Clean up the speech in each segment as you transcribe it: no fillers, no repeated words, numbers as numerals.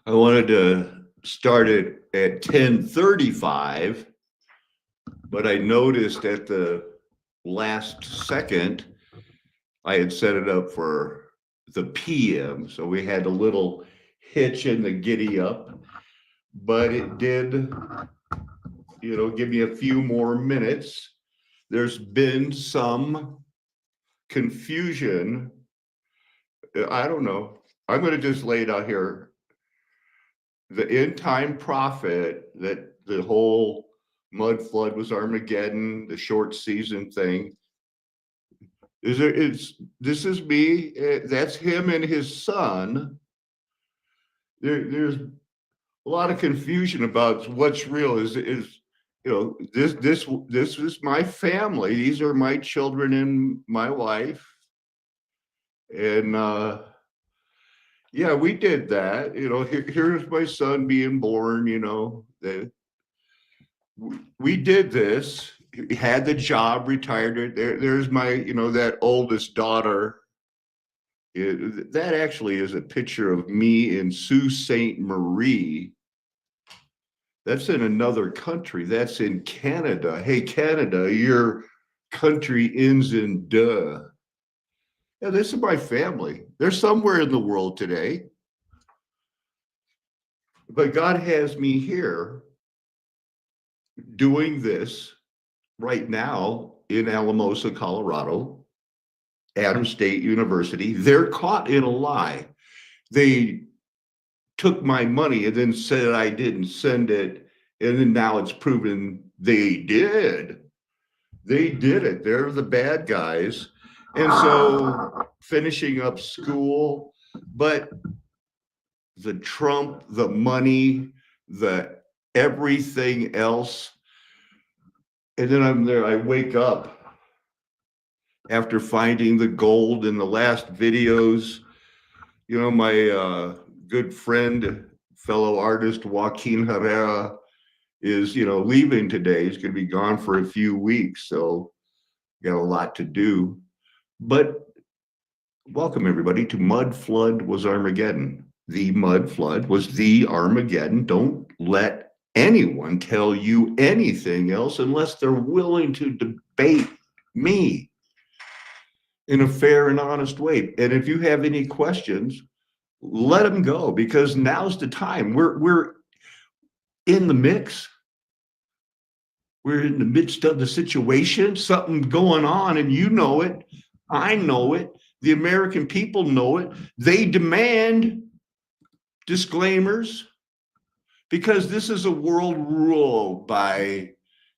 I wanted to start it at 10:35, but I noticed at the last second I had set it up for the PM, so we had a little hitch in the giddy up, but it did, give me a few more minutes. There's been some confusion. I don't know. I'm going to just lay it out here. The end time prophet that the whole mud flood was Armageddon, the short season thing. This is me. That's him and his son. There's a lot of confusion about what's real. This is my family. These are my children and my wife. And yeah, we did that. Here's my son being born. We did this. Had the job, retired. There's my, that oldest daughter. That actually is a picture of me and Sault Ste. Marie. That's in another country. That's in Canada. Hey, Canada, your country ends in duh. Yeah, this is my family. They're somewhere in the world today. But God has me here doing this right now in Alamosa, Colorado, Adams State University. They're caught in a lie. They took my money and then said I didn't send it. And then now it's proven they did. They did it. They're the bad guys. And so finishing up school, but the Trump, the money, the everything else. And then I'm there, I wake up after finding the gold in the last videos. My good friend, fellow artist Joaquin Herrera is, leaving today. He's going to be gone for a few weeks. So got a lot to do. But welcome everybody to Mud Flood Was Armageddon. The mud flood was the Armageddon. Don't let anyone tell you anything else unless they're willing to debate me in a fair and honest way. And if you have any questions, let them go, because now's the time. We're in the mix. We're in the midst of the situation, something going on, and you know it. I know it. The American people know it. They demand disclaimers, because this is a world ruled by,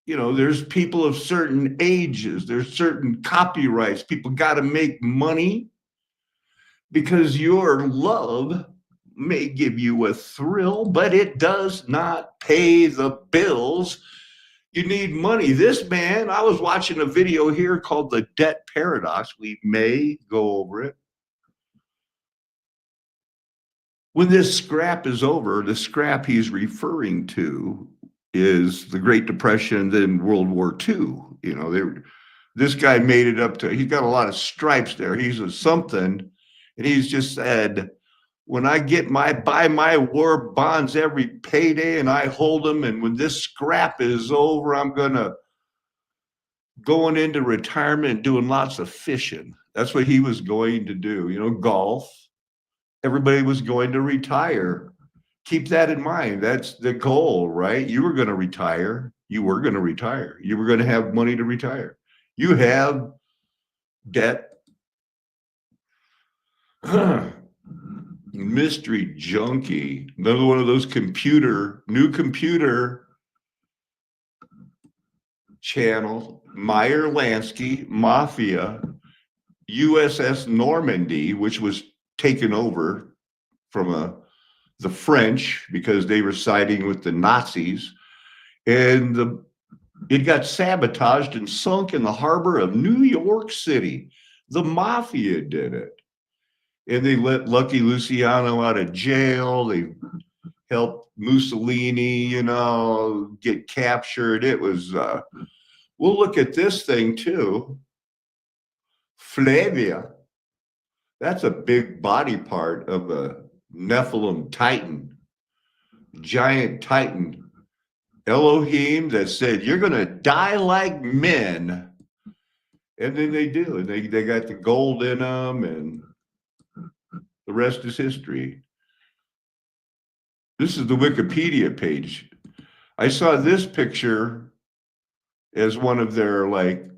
there's people of certain ages, there's certain copyrights. People got to make money, because your love may give you a thrill, but it does not pay the bills. You need money. This man, I was watching a video here called The Debt Paradox. We may go over it. When this scrap is over, the scrap he's referring to is the Great Depression, then World War II. This guy made it up to, he's got a lot of stripes there. He's a something. And he's just said, when I buy my war bonds every payday and I hold them, and when this scrap is over, I'm going into retirement and doing lots of fishing. That's what he was going to do, golf. Everybody was going to retire. Keep that in mind. That's the goal, right? You were going to retire. You were going to retire. You were going to have money to retire. You have debt. Mystery junkie. Another one of those new computer channels. Meyer Lansky, Mafia, USS Normandy, which was taken over from the French because they were siding with the Nazis, and it got sabotaged and sunk in the harbor of New York City. The Mafia did it, and they let Lucky Luciano out of jail. They helped Mussolini, get captured. It was. We'll look at this thing too. Flavia. That's a big body part of a Nephilim Titan. giant titan, Elohim, that said, "You're going to die like men." And then they do. And they got the gold in them, and the rest is history. This is the Wikipedia page. I saw this picture as one of their like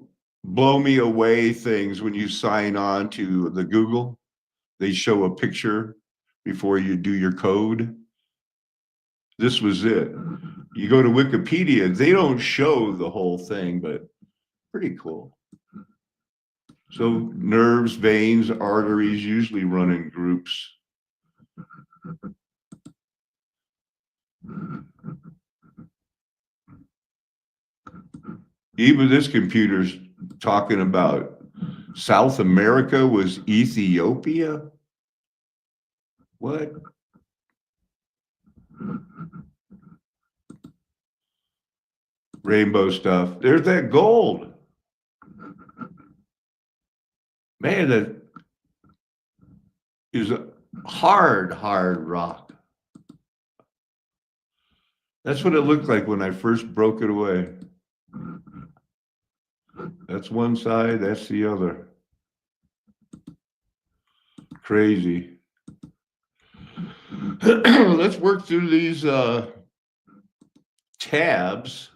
blow me away things when you sign on to the Google. They show a picture before you do your code. This was it. You go to Wikipedia, they don't show the whole thing, but pretty cool. So nerves, veins, arteries usually run in groups. Even this computer's talking about South America was Ethiopia. What? Rainbow stuff. There's that gold. Man, that is a hard rock. That's what it looked like when I first broke it away. That's one side, that's the other. Crazy. Let's work through these tabs.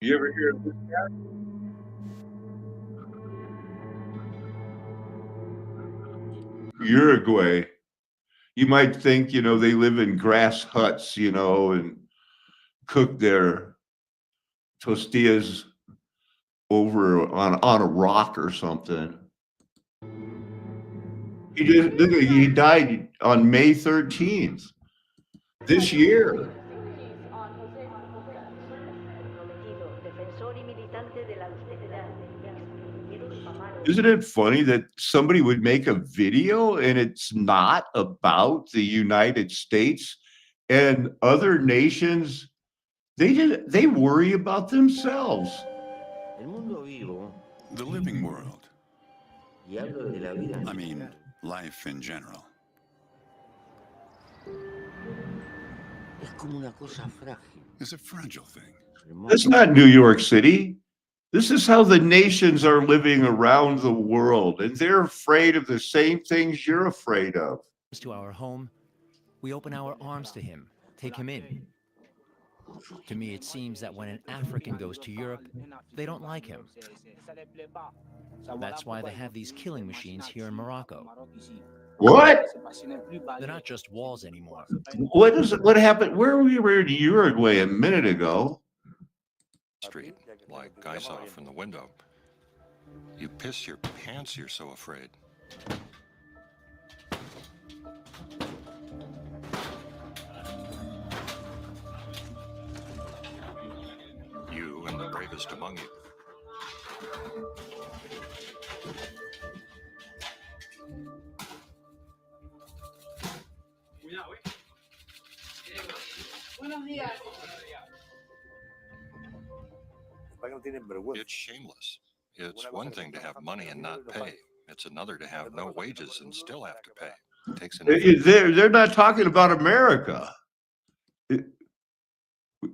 You ever hear of this tab? Uruguay. You might think, they live in grass huts, and cook their tortillas over on a rock or something. He died on May 13th this year. Isn't it funny that somebody would make a video and it's not about the United States and other nations? They worry about themselves. The living world. I mean, life in general. It's a fragile thing. That's not New York City. This is how the nations are living around the world, and they're afraid of the same things you're afraid of. To our home, we open our arms to him, take him in. To me, it seems that when an African goes to Europe, they don't like him. That's why they have these killing machines here in Morocco. What? They're not just walls anymore. What happened? Where we were in Uruguay a minute ago. Street, like I saw from the window. You piss your pants, you're so afraid. You and the bravest among you. It's shameless. It's one thing to have money and not pay. It's another to have no wages and still have to pay. It takes an They're not talking about America.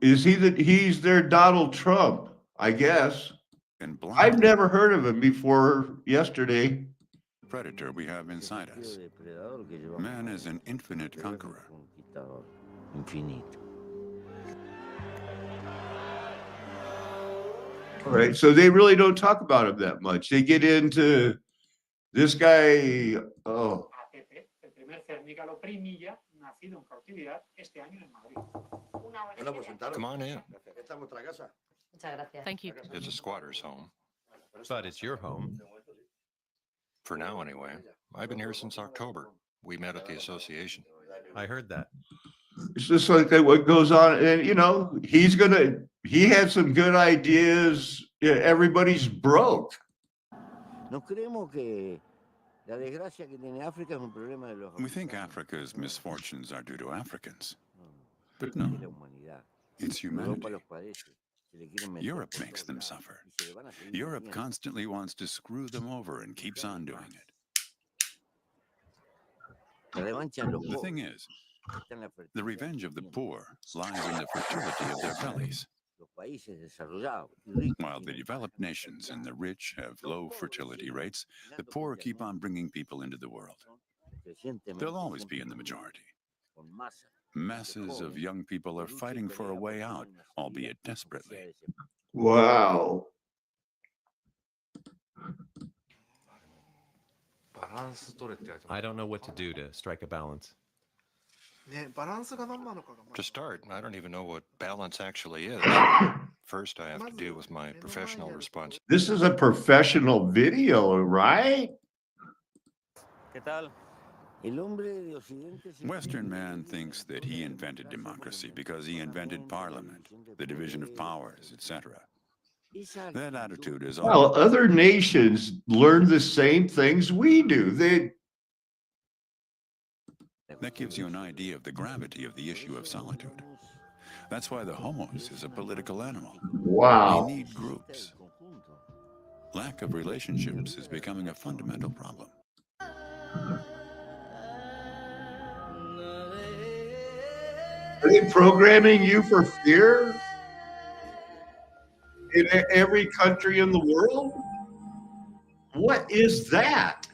Is he's their Donald Trump, I guess. And I've never heard of him before yesterday. predator we have inside us. Man is an infinite conqueror. All right, so they really don't talk about him that much. They get into this guy. Oh, Come on in. Thank you. It's a squatter's home. But it's your home. For now, anyway. I've been here since October. We met at the association. I heard that. it's just like what goes on, and he had some good ideas. Yeah, everybody's broke. We think Africa's misfortunes are due to Africans. But no, it's humanity. Europe makes them suffer. Europe constantly wants to screw them over and keeps on doing it. The thing is, the revenge of the poor lies in the fertility of their bellies. While the developed nations and the rich have low fertility rates, the poor keep on bringing people into the world. They'll always be in the majority. Masses of young people are fighting for a way out, albeit desperately. Wow. I don't know what to do to strike a balance. ね、バランスが何なのかがま To だ start, I don't even know what balance actually is. First, I have to deal with my professional responsibilities. This is a professional video, right? Western man thinks that he invented democracy because he invented parliament, the division of powers, etc. That attitude is Well, all. other nations learn the same things we do. That gives you an idea of the gravity of the issue of solitude. That's why the homos is a political animal. Wow. They need groups. Lack of relationships is becoming a fundamental problem. Are they programming you for fear? In every country in the world? What is that?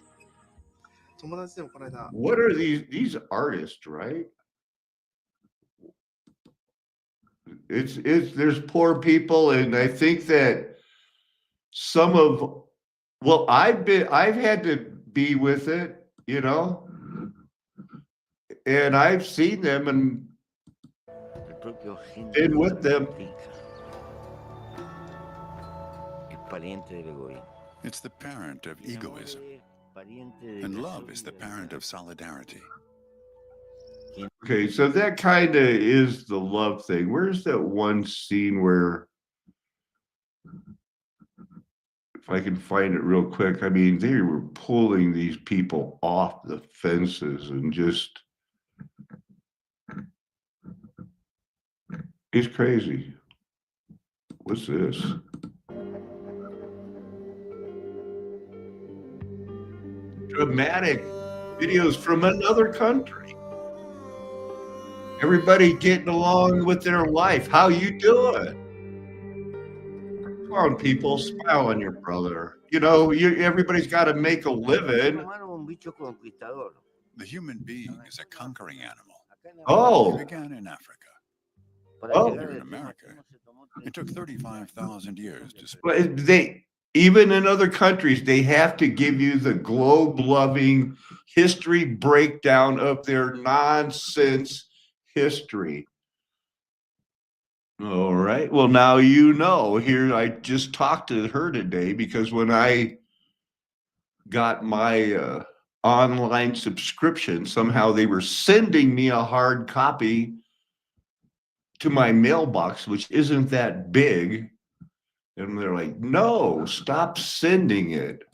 友達でもこの間 What are these artists, right? It's there's poor people, and I think that some of I've had to be with it, you know, and I've seen them and been with them. It's the parent of egoism, and love is the parent of solidarity. Okay, so that kind of is the love thing. Where's that one scene where, if I can find it real quick, I mean, they were pulling these people off the fences and just, it's crazy. What's this? Dramatic videos from another country. Everybody getting along with their life. How you doing? Come on, people, smile on your brother. You know, everybody's got to make a living. The human being is a conquering animal. Oh. It began in Africa. Oh. Here in America, it took 35,000 years to spread. But even in other countries, they have to give you the globe-loving history breakdown of their nonsense history. All right. Well, now you know. Here, I just talked to her today because when I got my online subscription, somehow they were sending me a hard copy to my mailbox, which isn't that big. And they're like, no, stop sending it.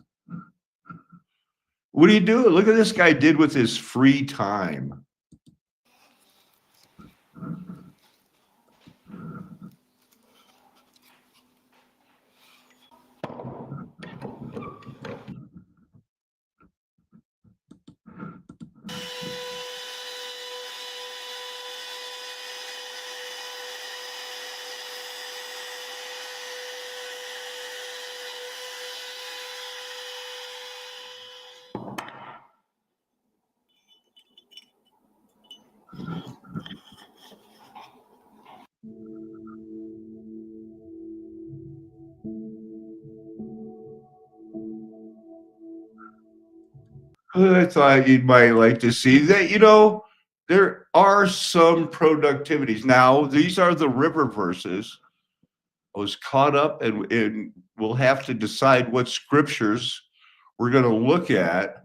What are you doing? Look at this guy did with his free time. I thought you might like to see that, you know, there are some productivities. Now, these are the river verses. I was caught up, and we'll have to decide what scriptures we're going to look at.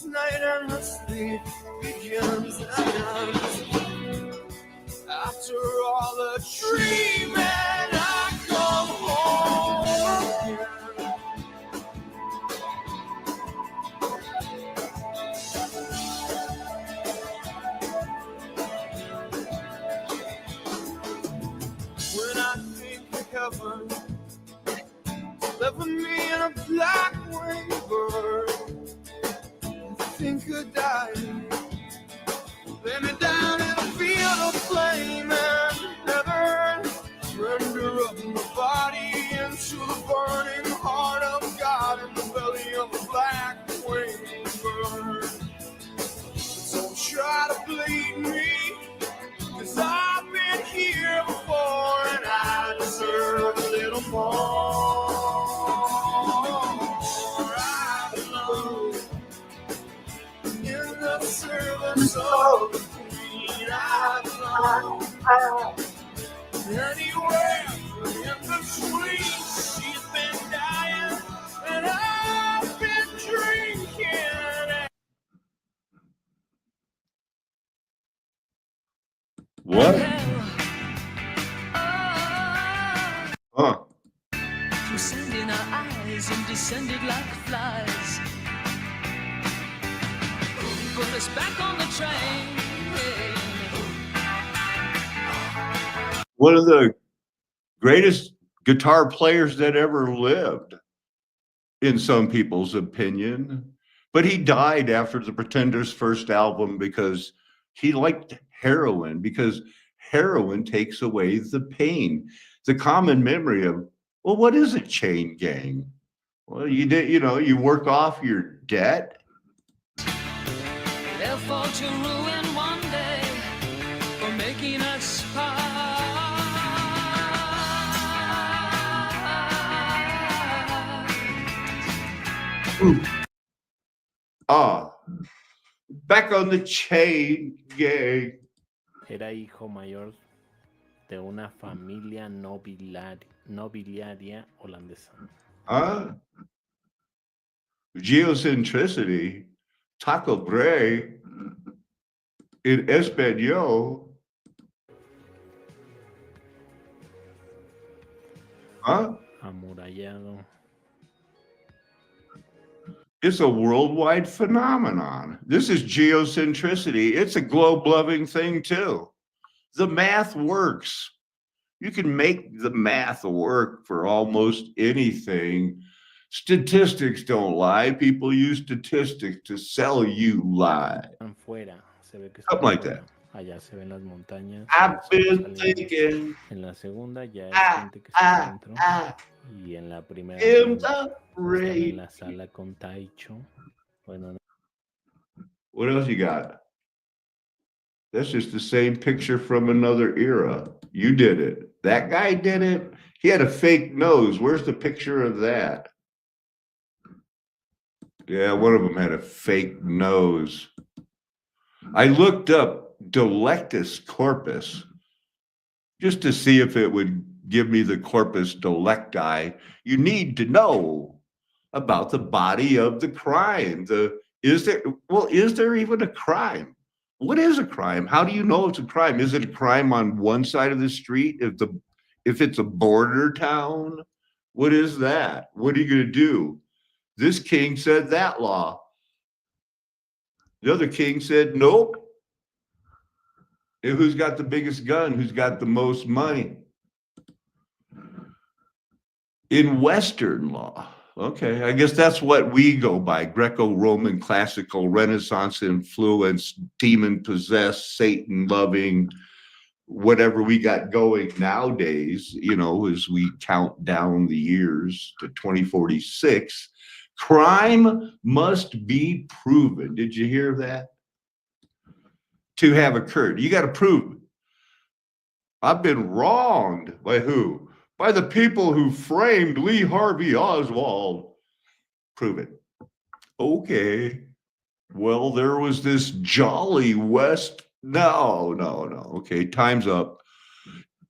Night and the sleep begins and ends. After all the dreaming heaven, leaving me in a black winged bird. I think I died. Lay me down in a field of flame and never render up my body into the burning heart of God in the belly of a black winged bird. Don't try to bleed me, 'cause I've been here before and I deserve a little more. I belong in the service of the Queen. I belong anywhere in between. She's been dying and I've been drinking. What? Huh? Through sand in our eyes and descended like flies. Put us back on the train. One of the greatest guitar players that ever lived, in some people's opinion. But he died after the Pretenders' first album because he liked heroin, because heroin takes away the pain. The common memory of, well, what is a chain gang? Well, you work off your debt. They'll fall to ruin one day for making us part. Back on the chain gang. Era hijo mayor de una familia nobiliaria holandesa. Geocentricity, Taco Bray, in Espanol. Amurallado. It's a worldwide phenomenon. This is geocentricity. It's a globe-loving thing too. The math works. You can make the math work for almost anything. Statistics don't lie. People use statistics to sell you lies. Fuera, se ve que Something like that. Allá se ven las montañas. I've been thinking. En la segunda ya es gente que está dentro. Y en la primera In están the en la sala con Taicho. Bueno, What else you got? That's just the same picture from another era. You did it. That guy did it. He had a fake nose. Where's the picture of that? Yeah, one of them had a fake nose. I looked up Delectus corpus just to see if it would give me the corpus delecti. You need to know about the body of the crime. Is there even a crime? What is a crime? How do you know it's a crime? Is it a crime on one side of the street? If it's a border town, what is that? What are you going to do? This king said that law. The other king said, nope. And who's got the biggest gun? Who's got the most money? In Western law, okay, I guess that's what we go by, Greco-Roman, classical, Renaissance influence, demon-possessed, Satan-loving, whatever we got going nowadays, as we count down the years to 2046, crime must be proven. Did you hear that? To have occurred. You got to prove it. I've been wronged. By who? By the people who framed Lee Harvey Oswald. Prove it. Okay. Well, there was this Jolly West. No. Okay, time's up.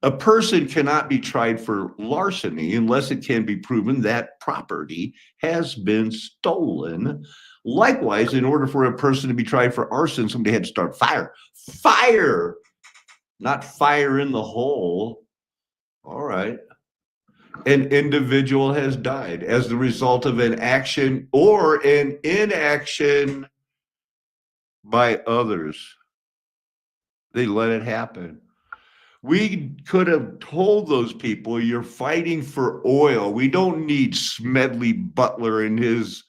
A person cannot be tried for larceny unless it can be proven that property has been stolen. Likewise, in order for a person to be tried for arson, somebody had to start fire. Fire! Not fire in the hole. All right. An individual has died as the result of an action or an inaction by others. They let it happen. We could have told those people, you're fighting for oil. We don't need Smedley Butler and his,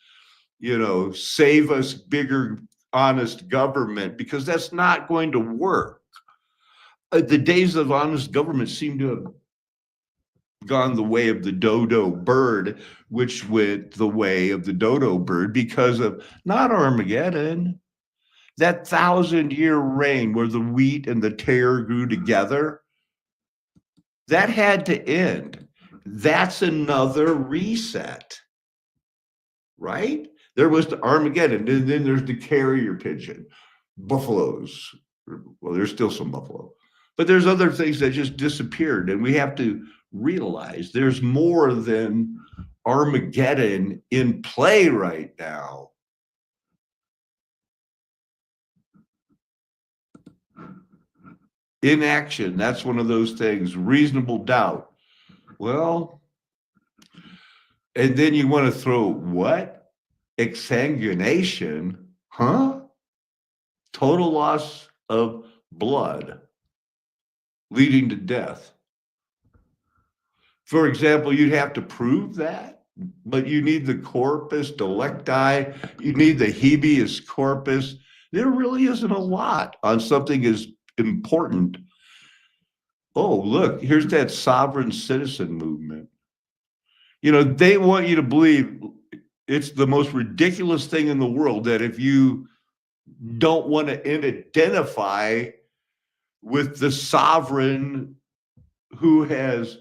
save us bigger, honest government, because that's not going to work. The days of honest government seem to have gone the way of the dodo bird, which went the way of the dodo bird because of not Armageddon, that 1,000-year reign where the wheat and the tare grew together. That had to end. That's another reset, right? There was the Armageddon, and then there's the carrier pigeon, buffaloes. Well, there's still some buffalo, but there's other things that just disappeared, and we have to realize there's more than Armageddon in play right now. Inaction, that's one of those things. Reasonable doubt. Well, and then you want to throw what? Exsanguination? Huh? Total loss of blood leading to death. For example, you'd have to prove that, but you need the corpus delicti, you need the habeas corpus. There really isn't a lot on something as important. Oh, look, here's that sovereign citizen movement. They want you to believe it's the most ridiculous thing in the world that if you don't want to identify with the sovereign who has,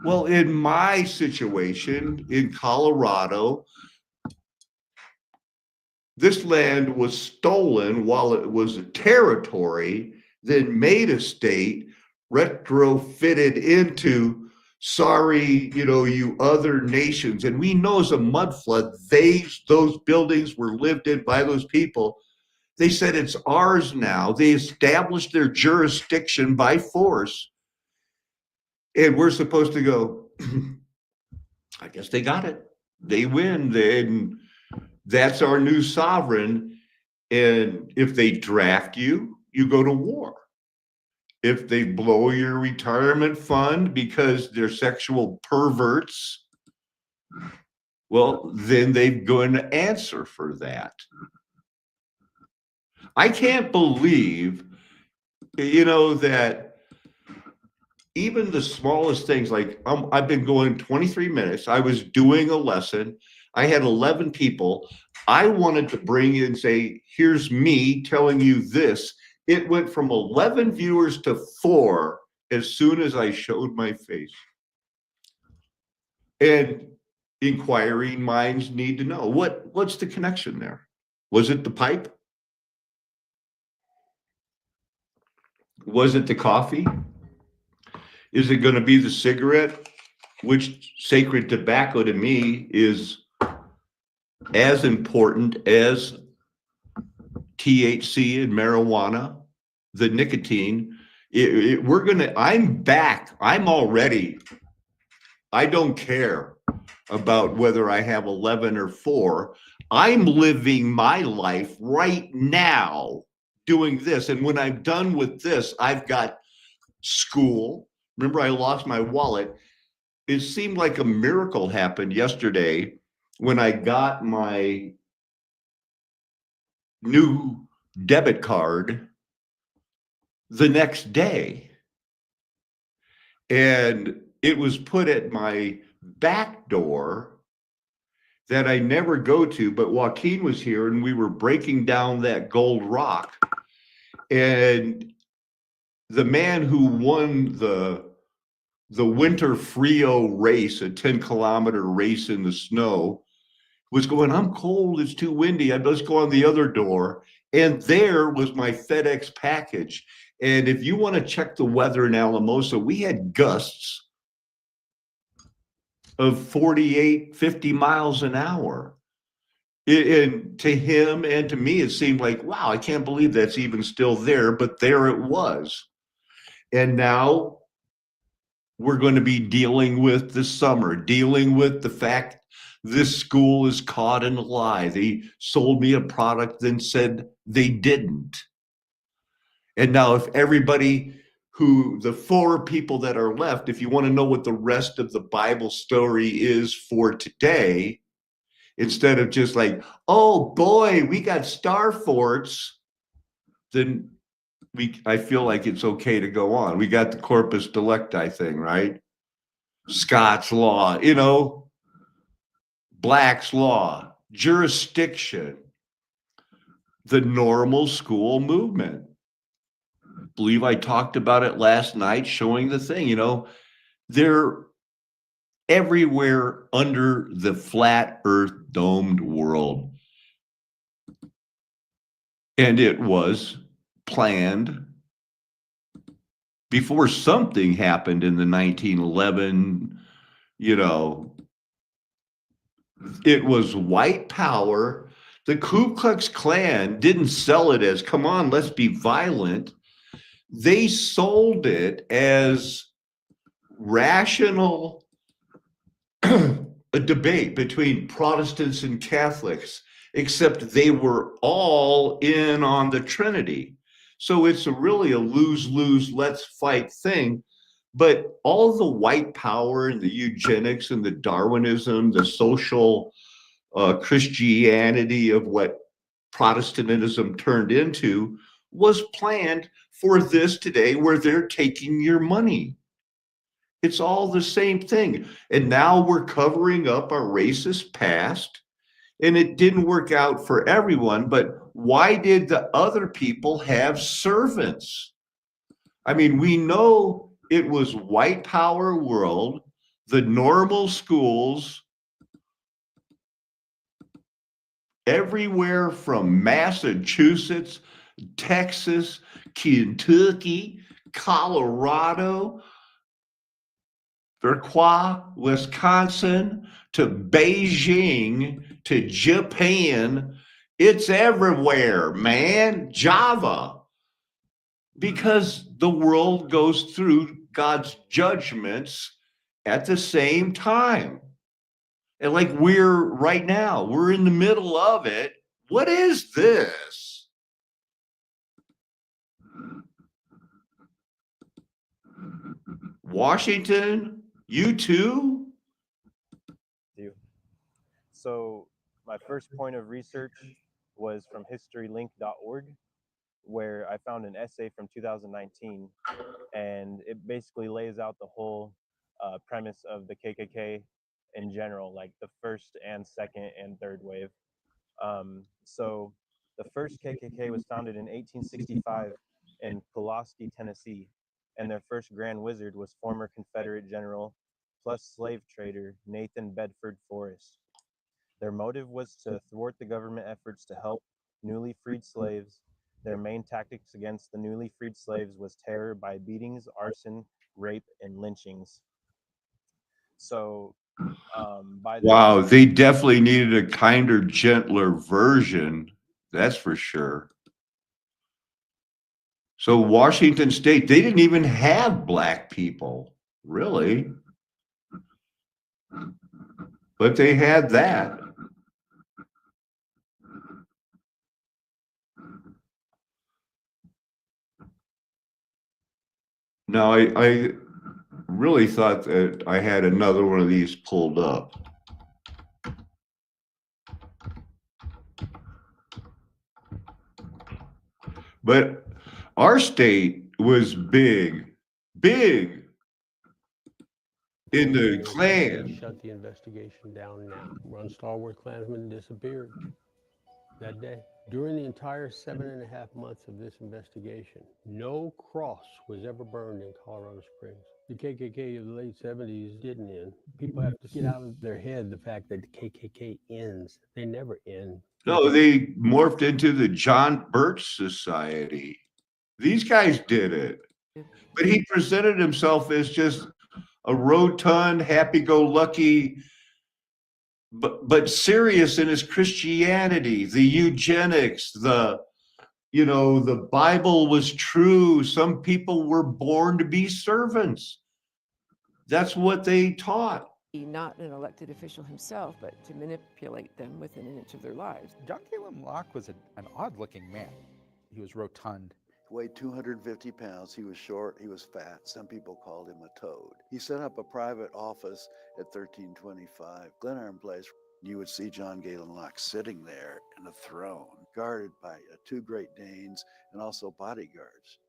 well, in my situation in Colorado, this land was stolen while it was a territory, then made a state, retrofitted into, sorry, you other nations. And we know as a mud flood, those buildings were lived in by those people. They said it's ours now. They established their jurisdiction by force. And we're supposed to go, I guess they got it. They win. Then that's our new sovereign. And if they draft you, you go to war. If they blow your retirement fund because they're sexual perverts, well, then they're going to answer for that. I can't believe, that even the smallest things, like I've been going 23 minutes. I was doing a lesson. I had 11 people. I wanted to bring in and say, here's me telling you this. It went from 11 viewers to 4 as soon as I showed my face. And inquiring minds need to know, what's the connection there? Was it the pipe? Was it the coffee? Is it going to be the cigarette? Which sacred tobacco to me is as important as THC and marijuana, the nicotine. I'm back. I'm already, I don't care about whether I have 11 or 4. I'm living my life right now doing this. And when I'm done with this, I've got school. Remember, I lost my wallet. It seemed like a miracle happened yesterday when I got my new debit card the next day. And it was put at my back door that I never go to, but Joaquin was here and we were breaking down that gold rock. And the man who won the winter Frio race, a 10-kilometer race in the snow, was going, I'm cold, it's too windy, let's go on the other door. And there was my FedEx package. And if you want to check the weather in Alamosa, we had gusts of 48, 50 miles an hour. And to him and to me, it seemed like, wow, I can't believe that's even still there, but there it was. And now we're going to be dealing with the summer, dealing with the fact this school is caught in a lie. They sold me a product, then said they didn't. And now if everybody who the four people that are left, if you want to know what the rest of the Bible story is for today, instead of just like, oh boy, we got star forts, then I feel like it's okay to go on. We got the corpus delicti thing, right? Scots law, you know, Black's law, jurisdiction, the normal school movement. Believe I talked about it last night, showing the thing, you know, they're everywhere under the flat earth domed world. And it was planned before something happened in the 1911, you know, it was white power. The Ku Klux Klan didn't sell it as, come on, let's be violent. They sold it as rational, a debate between Protestants and Catholics, except they were all in on the Trinity. So it's really a lose-lose, let's fight thing. But all the white power and the eugenics and the Darwinism, the social Christianity of what Protestantism turned into was planned for this today, where they're taking your money. It's all the same thing. And now we're covering up our racist past, and it didn't work out for everyone. But why did the other people have servants? I mean, we know it was white power world, the normal schools, everywhere from Massachusetts, Texas, Kentucky, Colorado, Iroquois, Wisconsin, to Beijing, to Japan. It's everywhere, man. Java. Because the world goes through God's judgments at the same time. And like we're right now, we're in the middle of it. What is this? Washington, you too? So my first point of research was from historylink.org, where I found an essay from 2019, and it basically lays out the whole premise of the KKK in general, like the first and second and third wave. So the first KKK was founded in 1865 in Pulaski, Tennessee, and their first Grand Wizard was former Confederate General plus slave trader Nathan Bedford Forrest. Their motive was to thwart the government efforts to help newly freed slaves. Their main tactics against the newly freed slaves was terror by beatings, arson, rape, and lynchings. So, wow, they definitely needed a kinder, gentler version. That's for sure. So Washington State, they didn't even have black people, really. But they had that. Now, I really thought that I had another one of these pulled up. But our state was big in the Klan. Shut the investigation down now. One stalwart Klansman disappeared that day. During the entire 7.5 months of this investigation, no cross was ever burned in Colorado Springs. The KKK of the late 70s didn't end. People have to get out of their head the fact that the KKK ends. They never end. No, they morphed into the John Birch Society. These guys did it. But he presented himself as just a rotund, happy-go-lucky, but serious in his Christianity, the eugenics, the Bible was true. Some people were born to be servants. That's what they taught. Not an elected official himself, but to manipulate them within an inch of their lives. John Caleb Locke was an odd-looking man. He was rotund. Weighed 250 pounds. He was short. He was fat. Some people called him a toad. He set up a private office at 1325 Glenarm Place. You would see John Galen Locke sitting there in a throne, guarded by 2 Great Danes and also bodyguards.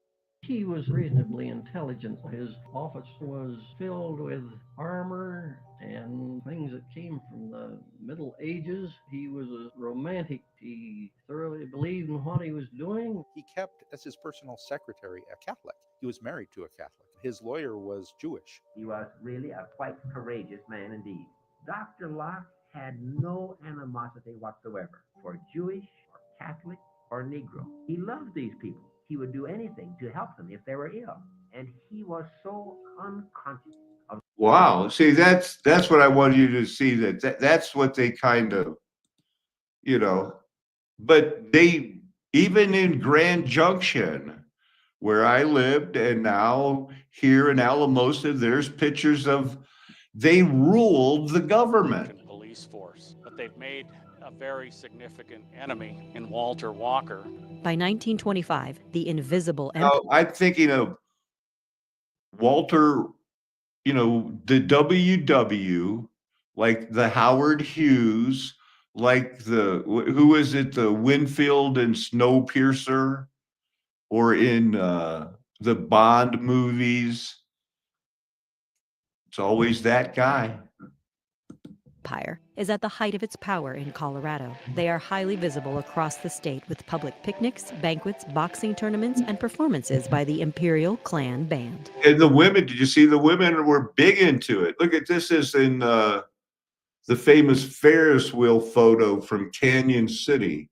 He was reasonably intelligent. His office was filled with armor and things that came from the Middle Ages. He was a romantic. He thoroughly believed in what he was doing. He kept, as his personal secretary, a Catholic. He was married to a Catholic. His lawyer was Jewish. He was really a quite courageous man indeed. Dr. Locke had no animosity whatsoever for Jewish or Catholic or Negro. He loved these people. He would do anything to help them if they were ill. And he was so unconscious of. Wow. See, that's what I wanted you to see, that's what they kind of, you know, but they, even in Grand Junction, where I lived, and now here in Alamosa, there's pictures of, they ruled the government. Police force, but they've made a very significant enemy in Walter Walker. By 1925, the Invisible Now, Emperor. I'm thinking of Walter, you know, the WW, like the Howard Hughes, like who is it, the Winfield and Snowpiercer, or in the Bond movies. It's always that guy. Empire is at the height of its power in Colorado. They are highly visible across the state with public picnics, banquets, boxing tournaments, and performances by the Imperial Clan Band. And the women, did you see the women were big into it? Look at this, is in the famous Ferris wheel photo from Canyon City.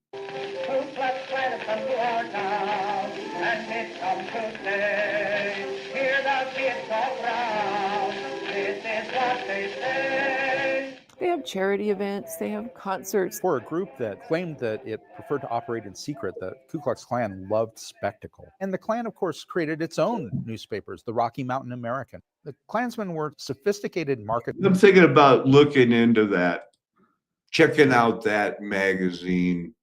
They have charity events, they have concerts. For a group that claimed that it preferred to operate in secret, the Ku Klux Klan loved spectacle. And the Klan, of course, created its own newspapers, the Rocky Mountain American. The Klansmen were sophisticated marketers. I'm thinking about looking into that, checking out that magazine.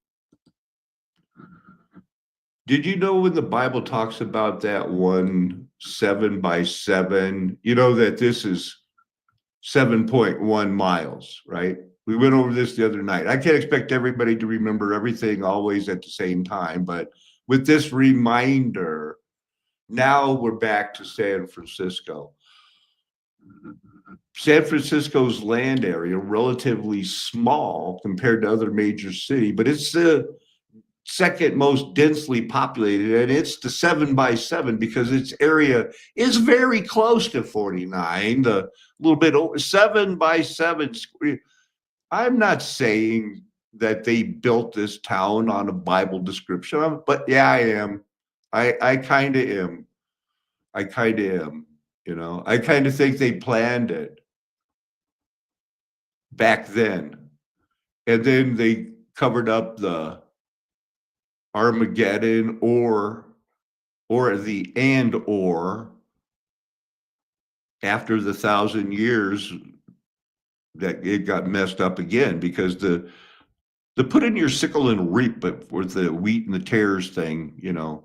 Did you know when the Bible talks about that one 7x7, you know that this is 7.1 miles, right? We went over this the other night. I can't expect everybody to remember everything always at the same time, but with this reminder, now we're back to San Francisco. San Francisco's land area, relatively small compared to other major cities, but it's the second most densely populated, and it's the 7x7 because its area is very close to 49, the little bit over 7x7. I'm not saying that they built this town on a Bible description, but yeah, I am. I kind of am. I kind of am. You know, I kind of think they planned it back then, and then they covered up the Armageddon or the or after the 1,000 years that it got messed up again, because the put in your sickle and reap, but with the wheat and the tares thing, you know,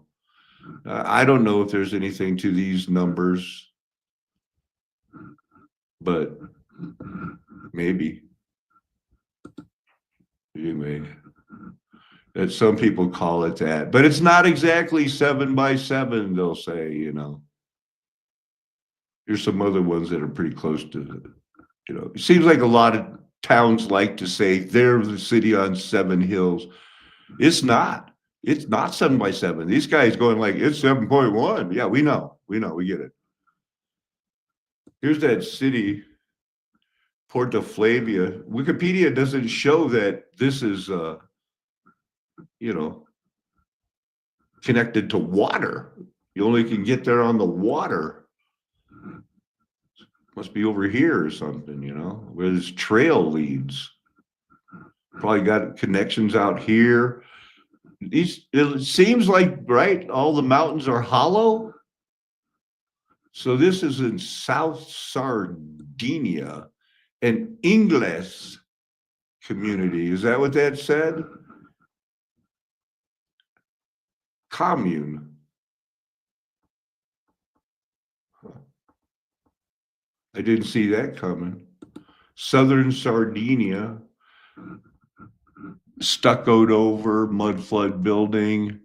I don't know if there's anything to these numbers, but maybe. Anyway, that some people call it that, but it's not exactly 7x7, they'll say, you know. There's some other ones that are pretty close to it. You know, it seems like a lot of towns like to say they're the city on 7 hills. It's not 7x7. These guys going like, it's 7.1. Yeah, we know, we get it. Here's that city, Porto Flavia. Wikipedia doesn't show that this is, you know, connected to water. You only can get there on the water. Must be over here or something, you know, where this trail leads. Probably got connections out here. It seems like, right, all the mountains are hollow. So this is in South Sardinia, an Ingles community. Is that what that said? Commune. I didn't see that coming. Southern Sardinia, stuccoed over, mud flood building.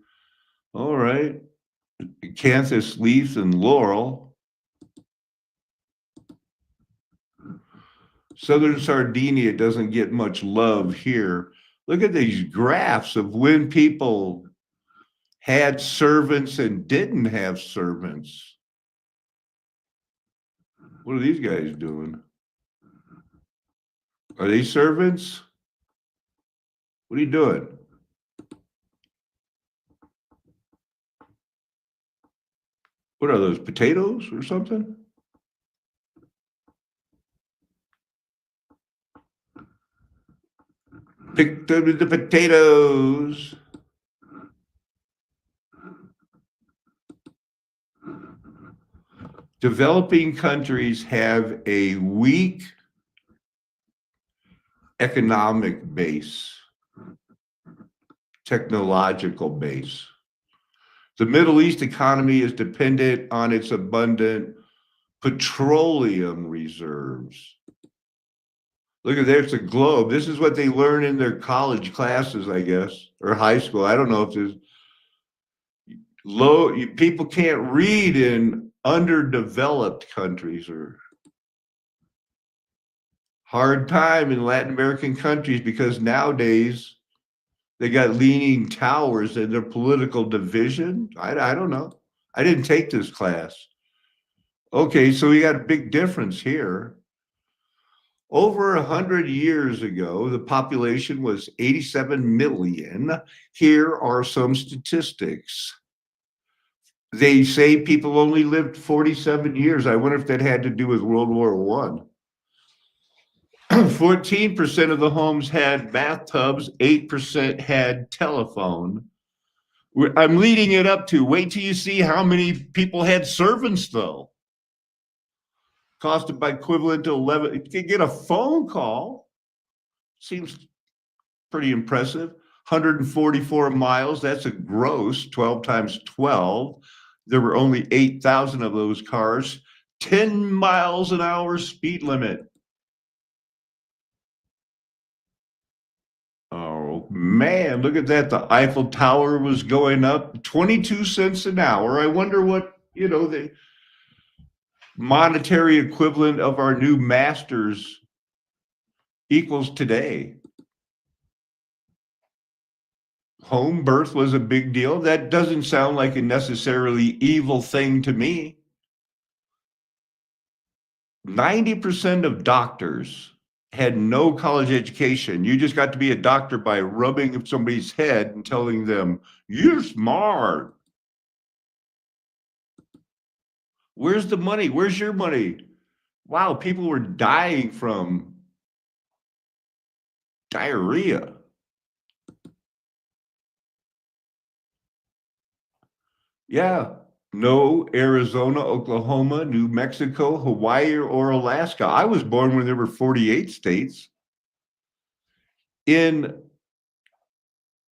All right. Canthus Leaf and Laurel. Southern Sardinia doesn't get much love here. Look at these graphs of when people had servants and didn't have servants. What are these guys doing? Are they servants? What are you doing? What are those, potatoes or something? Picked up the potatoes. Developing countries have a weak economic base, technological base. The Middle East economy is dependent on its abundant petroleum reserves. Look at there, it's a globe. This is what they learn in their college classes, I guess, or high school. I don't know if there's people can't read in underdeveloped countries, or hard time in Latin American countries because nowadays they got leaning towers in their political division. I don't know. I didn't take this class. Okay, so we got a big difference here. Over 100 years ago, the population was 87 million. Here are some statistics. They say people only lived 47 years. I wonder if that had to do with World War I. 14% of the homes had bathtubs, 8% had telephone. I'm leading it up to, wait till you see how many people had servants, though. Costed by equivalent to 11. You can get a phone call. Seems pretty impressive. 144 miles, that's a gross, 12 times 12. There were only 8,000 of those cars. 10 miles an hour speed limit. Oh, man, look at that. The Eiffel Tower was going up 22 cents an hour. I wonder what, the monetary equivalent of our new masters equals today. Home birth was a big deal. That doesn't sound like a necessarily evil thing to me. 90% of doctors had no college education. You just got to be a doctor by rubbing somebody's head and telling them, you're smart. Where's the money? Where's your money? Wow, people were dying from diarrhea. Yeah, no Arizona, Oklahoma, New Mexico, Hawaii, or Alaska. I was born when there were 48 states. In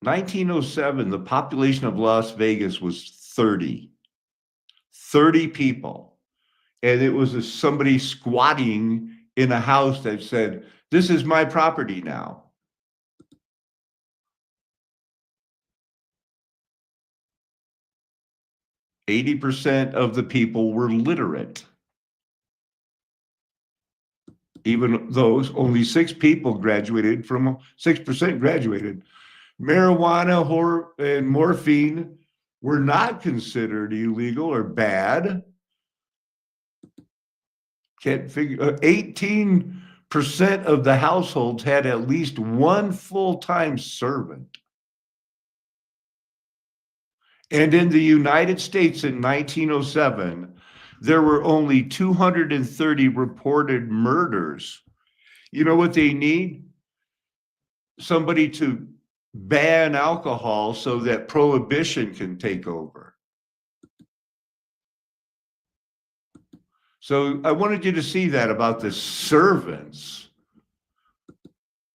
1907, the population of Las Vegas was 30 people. And it was somebody squatting in a house that said, this is my property now. %, of the people were literate. Even those, only 6 people graduated from 6% graduated. Marijuana and morphine were not considered illegal or bad. Can't figure. 18% of the households had at least one full-time servant. And in the United States in 1907, there were only 230 reported murders. You know what they need? Somebody to ban alcohol so that prohibition can take over. So I wanted you to see that about the servants.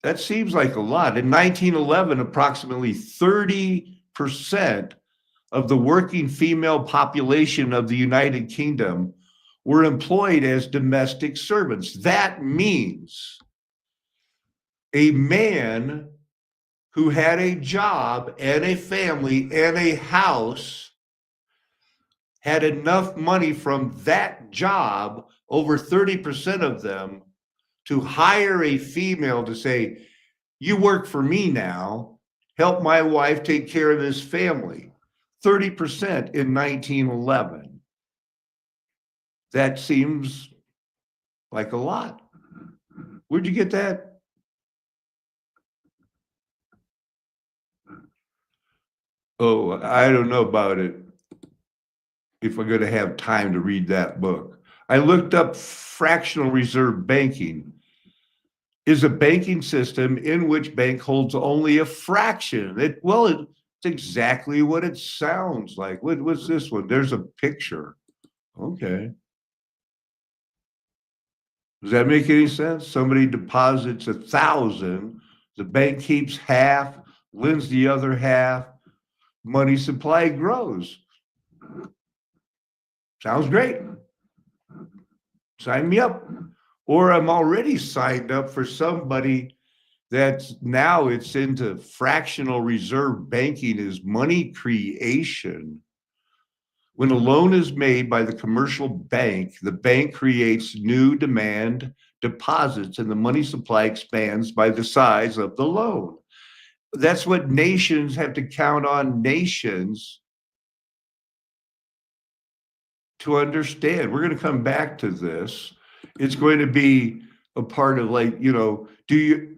That seems like a lot. In 1911, approximately 30% of the working female population of the United Kingdom were employed as domestic servants. That means a man who had a job and a family and a house had enough money from that job, over 30% of them, to hire a female to say, you work for me now, help my wife take care of this family. 30% in 1911. That seems like a lot. Where'd you get that? Oh, I don't know about it. If I'm going to have time to read that book. I looked up fractional reserve banking. Is a banking system in which bank holds only a fraction. It's exactly what it sounds like. What's this one? There's a picture. Okay. Does that make any sense? Somebody deposits 1,000, the bank keeps half, lends the other half, money supply grows. Sounds great. Sign me up. Or I'm already signed up for somebody that's now it's into fractional reserve banking is money creation. When a loan is made by the commercial bank, the bank creates new demand deposits and the money supply expands by the size of the loan. That's what nations have to count on nations to understand. We're going to come back to this. It's going to be a part of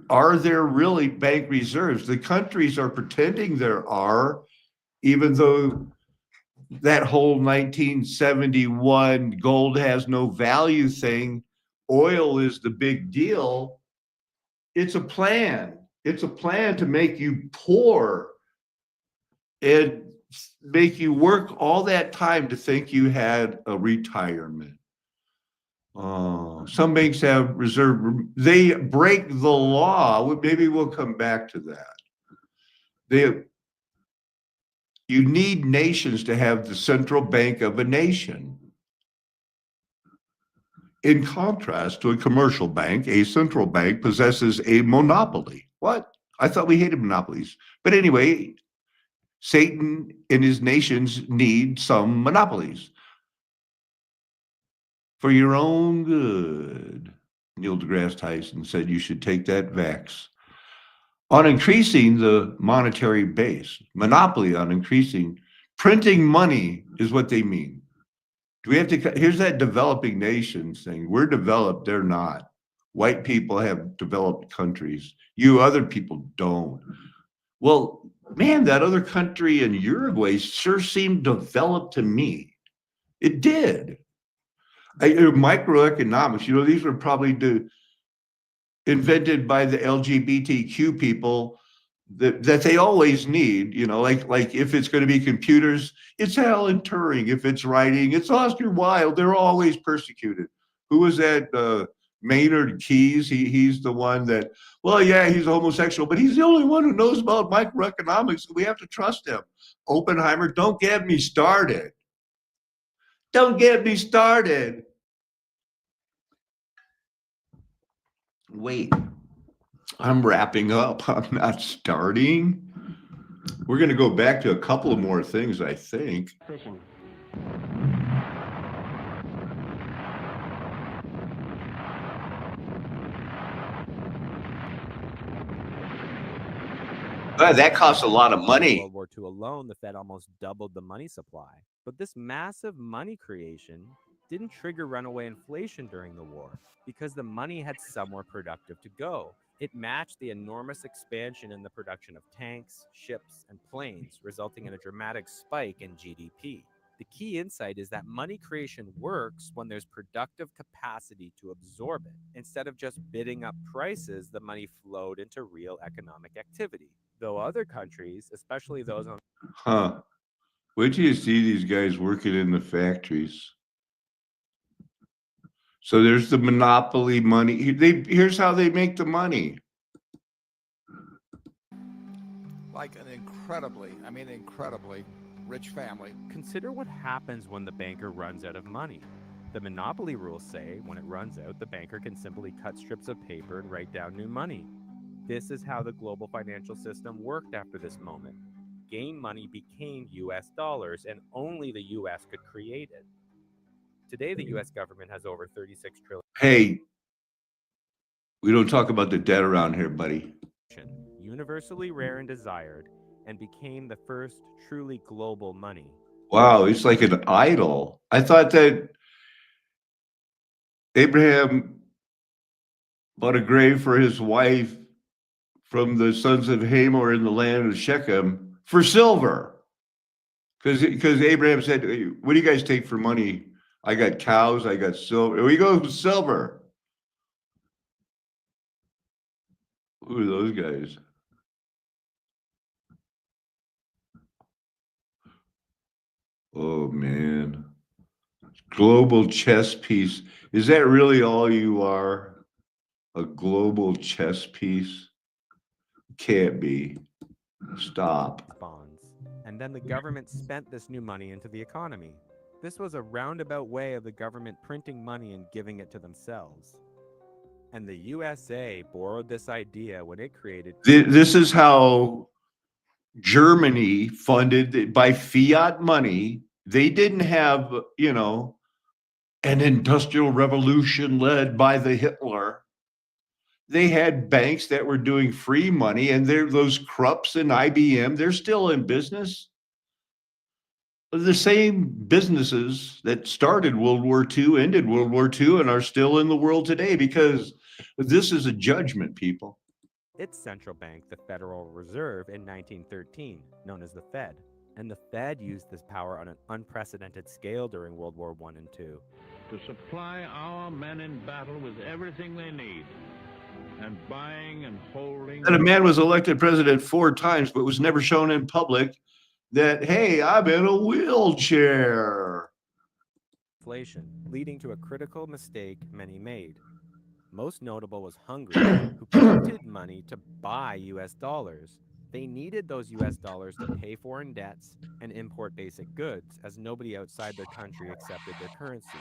are there really bank reserves? The countries are pretending there are, even though that whole 1971 gold has no value thing, oil is the big deal. It's a plan. It's a plan to make you poor and make you work all that time to think you had a retirement. Some banks have reserve. They break the law. Maybe we'll come back to that. You need nations to have the central bank of a nation. In contrast to a commercial bank, a central bank possesses a monopoly. What? I thought we hated monopolies. But anyway, Satan and his nations need some monopolies. For your own good, Neil deGrasse Tyson said you should take that vax. On increasing the monetary base, monopoly on increasing, printing money is what they mean. Do we have to, here's that developing nations thing. We're developed, they're not. White people have developed countries. You other people don't. Well, man, that other country in Uruguay sure seemed developed to me. It did. Microeconomics, these were probably invented by the LGBTQ people that they always need, like if it's going to be computers, it's Alan Turing. If it's writing, it's Oscar Wilde. They're always persecuted. Who was that? Maynard Keynes. He's the one that, he's a homosexual, but he's the only one who knows about microeconomics. We have to trust him. Oppenheimer, don't get me started. Don't get me started. Wait, I'm wrapping up. I'm not starting. We're going to go back to a couple of more things, I think. That costs a lot of money. World War II alone, the Fed almost doubled the money supply. But this massive money creation didn't trigger runaway inflation during the war because the money had somewhere productive to go. It matched the enormous expansion in the production of tanks, ships, and planes, resulting in a dramatic spike in GDP. The key insight is that money creation works when there's productive capacity to absorb it. Instead of just bidding up prices, the money flowed into real economic activity. Though other countries, especially those on... Wait till you see these guys working in the factories. So there's the monopoly money. Here's how they make the money. Like an incredibly rich family. Consider what happens when the banker runs out of money. The monopoly rules say when it runs out, the banker can simply cut strips of paper and write down new money. This is how the global financial system worked after this moment. Game money became US dollars, and only the US could create it. Today, the US government has over 36 trillion. Hey, we don't talk about the debt around here, buddy. Universally rare and desired, and became the first truly global money. Wow, it's like an idol. I thought that Abraham bought a grave for his wife from the sons of Hamor in the land of Shechem for silver. Because Abraham said, "Hey, what do you guys take for money? I got cows, I got silver." We go with silver. Who are those guys? Oh man. Global chess piece. Is that really all you are? A global chess piece? Can't be. Stop. Bonds. And then the government spent this new money into the economy. This was a roundabout way of the government printing money and giving it to themselves. And the USA borrowed this idea when it created. This is how Germany funded it by fiat money. They didn't have, an industrial revolution led by the Hitler. They had banks that were doing free money, and those Krupps and IBM, they're still in business. The same businesses that started World War II, ended World War II, and are still in the world today, because this is a judgment, people. Its central bank, the Federal Reserve, in 1913, known as the Fed. And the Fed used this power on an unprecedented scale during World War I and II. To supply our men in battle with everything they need, and buying and holding. And a man was elected president 4 times, but was never shown in public that, hey, I'm in a wheelchair. Inflation, leading to a critical mistake many made. Most notable was Hungary, who printed money to buy US dollars. They needed those US dollars to pay foreign debts and import basic goods, as nobody outside their country accepted their currency.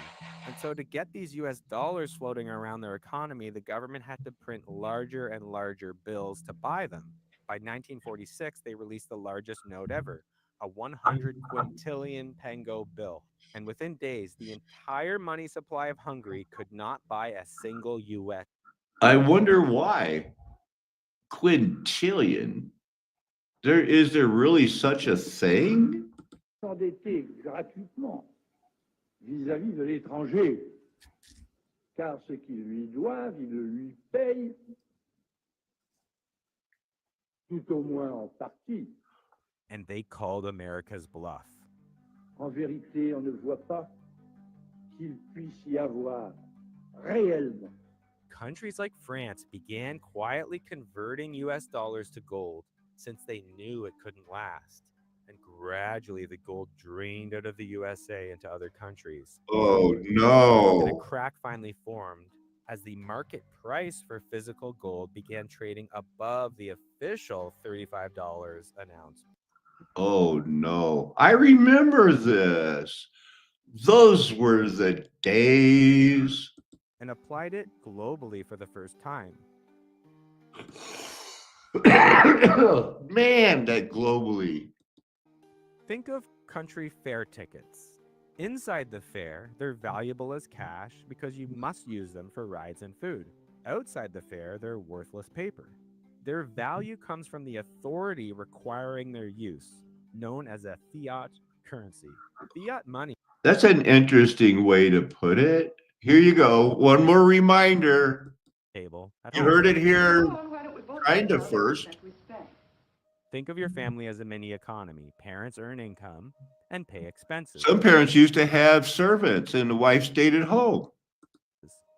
And so to get these US dollars floating around their economy, the government had to print larger and larger bills to buy them. By 1946, they released the largest note ever, a 100 quintillion pengo bill. And within days, the entire money supply of Hungary could not buy a single US. I wonder why. Quintillion. Is there really such a thing? S'endetter gratuitement vis-à-vis de l'étranger, car ce qu'ils lui doivent, ils le lui payent, tout au moins en partie. And they called America's bluff. En vérité, on ne voit pas qu'il puisse y avoir réellement. Countries like France began quietly converting US dollars to gold, since they knew it couldn't last. And gradually the gold drained out of the USA into other countries. Oh, no. And a crack finally formed as the market price for physical gold began trading above the official $35 an ounce. Oh, no. I remember this. Those were the days. And applied it globally for the first time. Man, that globally. Think of country fair tickets. Inside the fair, they're valuable as cash because you must use them for rides and food. Outside the fair, they're worthless paper. Their value comes from the authority requiring their use, known as a fiat currency. Fiat money. That's an interesting way to put it. Here you go. One more reminder. Table. You heard it here kind of first. Think of your family as a mini economy. Parents earn income and pay expenses. Some parents used to have servants and the wife stayed at home.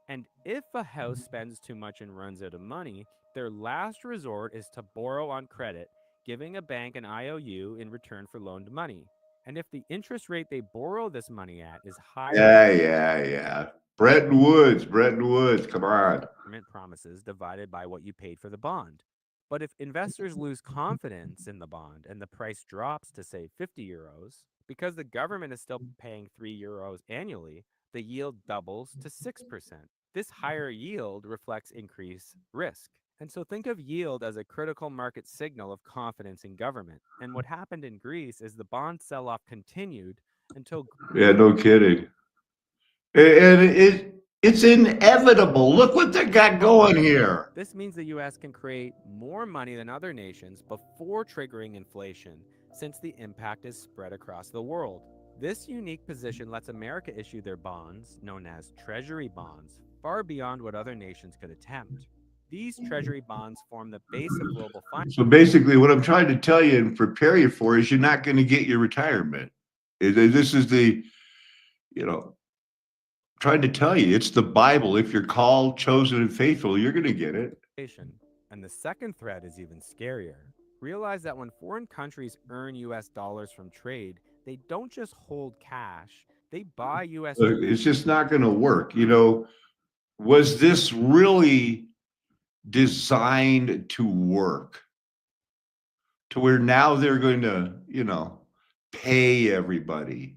And if a house spends too much and runs out of money, their last resort is to borrow on credit, giving a bank an IOU in return for loaned money. And if the interest rate they borrow this money at is higher... Yeah. Bretton Woods, come on. Government promises divided by what you paid for the bond. But if investors lose confidence in the bond and the price drops to, say, 50 euros, because the government is still paying 3 euros annually, the yield doubles to 6%. This higher yield reflects increased risk. And so think of yield as a critical market signal of confidence in government. And what happened in Greece is the bond sell-off continued until Yeah, no kidding. And it's inevitable. Look what they got going here. This means the US can create more money than other nations before triggering inflation, since the impact is spread across the world. This unique position lets America issue their bonds, known as treasury bonds, far beyond what other nations could attempt. These treasury bonds form the base of global finance. So basically, what I'm trying to tell you and prepare you for is you're not going to get your retirement. This is the, trying to tell you, it's the Bible. If you're called, chosen, and faithful, you're going to get it. And the second threat is even scarier. Realize that when foreign countries earn US dollars from trade, they don't just hold cash, they buy US. It's just not going to work. Was this really designed to work to where now they're going to, pay everybody?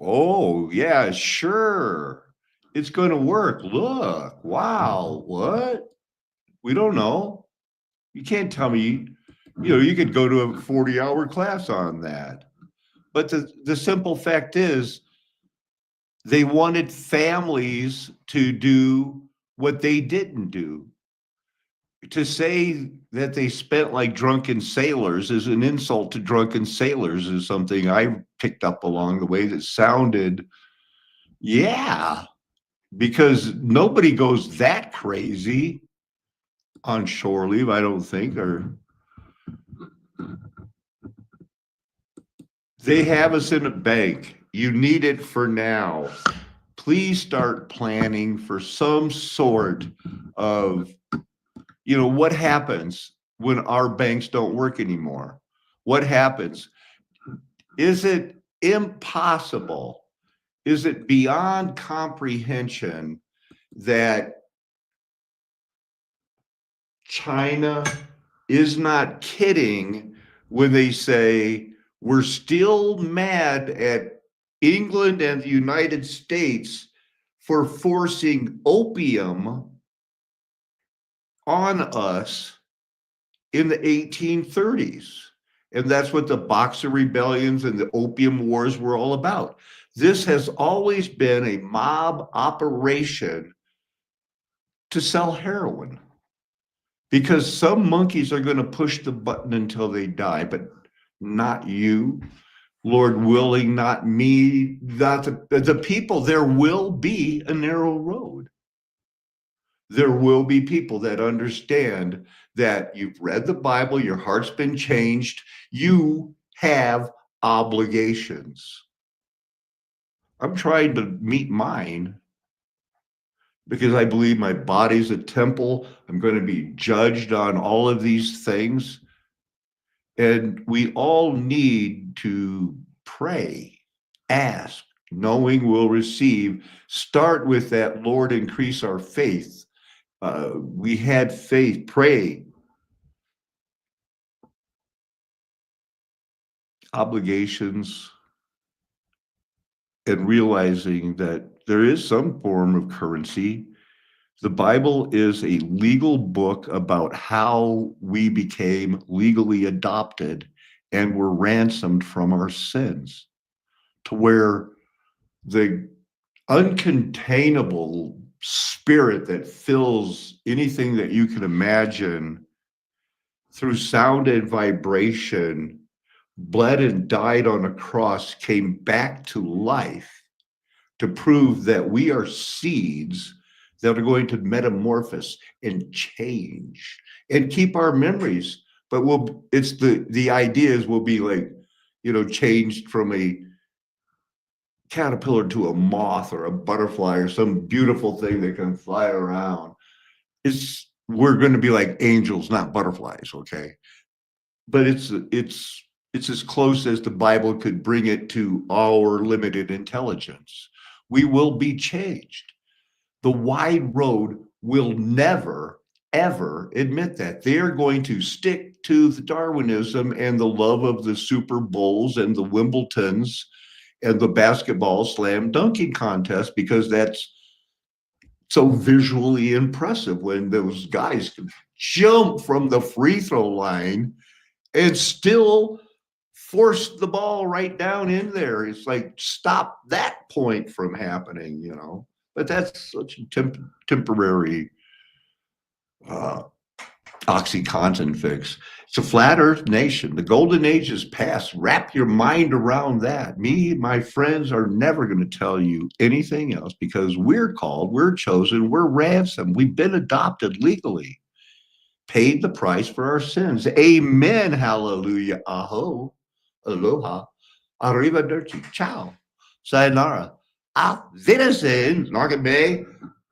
Oh, yeah, sure. It's going to work. Look, wow, what? We don't know. You can't tell me, you could go to a 40-hour class on that. But the simple fact is, they wanted families to do what they didn't do. To say that they spent like drunken sailors is an insult to drunken sailors, is something I picked up along the way that sounded, yeah, because nobody goes that crazy on shore leave, I don't think, or they have us in a bank. You need it for now. Please start planning for some sort of, what happens when our banks don't work anymore? What happens? Is it impossible? Is it beyond comprehension that China is not kidding when they say we're still mad at England and the United States for forcing opium on us in the 1830s? And that's what the Boxer rebellions and the opium wars were all about. This has always been a mob operation to sell heroin, because some monkeys are going to push the button until they die, but not you. Lord willing, not me, not the people. There will be a narrow road. There will be people that understand that you've read the Bible, your heart's been changed, you have obligations. I'm trying to meet mine because I believe my body's a temple. I'm going to be judged on all of these things. And we all need to pray, ask, knowing we'll receive. Start with that, Lord, increase our faith. We had faith, pray. Obligations, and realizing that there is some form of currency. The Bible is a legal book about how we became legally adopted and were ransomed from our sins, to where the uncontainable spirit that fills anything that you can imagine through sound and vibration, bled and died on a cross, came back to life to prove that we are seeds that are going to metamorphose and change and keep our memories. But it's the idea is we'll be like, changed from a caterpillar to a moth or a butterfly or some beautiful thing that can fly around. We're going to be like angels, not butterflies, okay? But it's as close as the Bible could bring it to our limited intelligence. We will be changed. The wide road will never, ever admit that. They are going to stick to the Darwinism and the love of the Super Bowls and the Wimbledons and the basketball slam dunking contest, because that's so visually impressive when those guys can jump from the free throw line and still force the ball right down in there. It's like, stop that point from happening, you know. But that's such a temporary OxyContin fix. It's a flat earth nation. The golden age is past. Wrap your mind around that. Me and my friends are never going to tell you anything else, because we're called, we're chosen, we're ransomed. We've been adopted legally, paid the price for our sins. Amen. Hallelujah. Aho. Aloha. Arrivederci. Ciao. Sayonara. Auf Wiedersehen. Nagabe.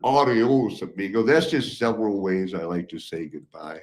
Adios, amigo. That's just several ways I like to say goodbye.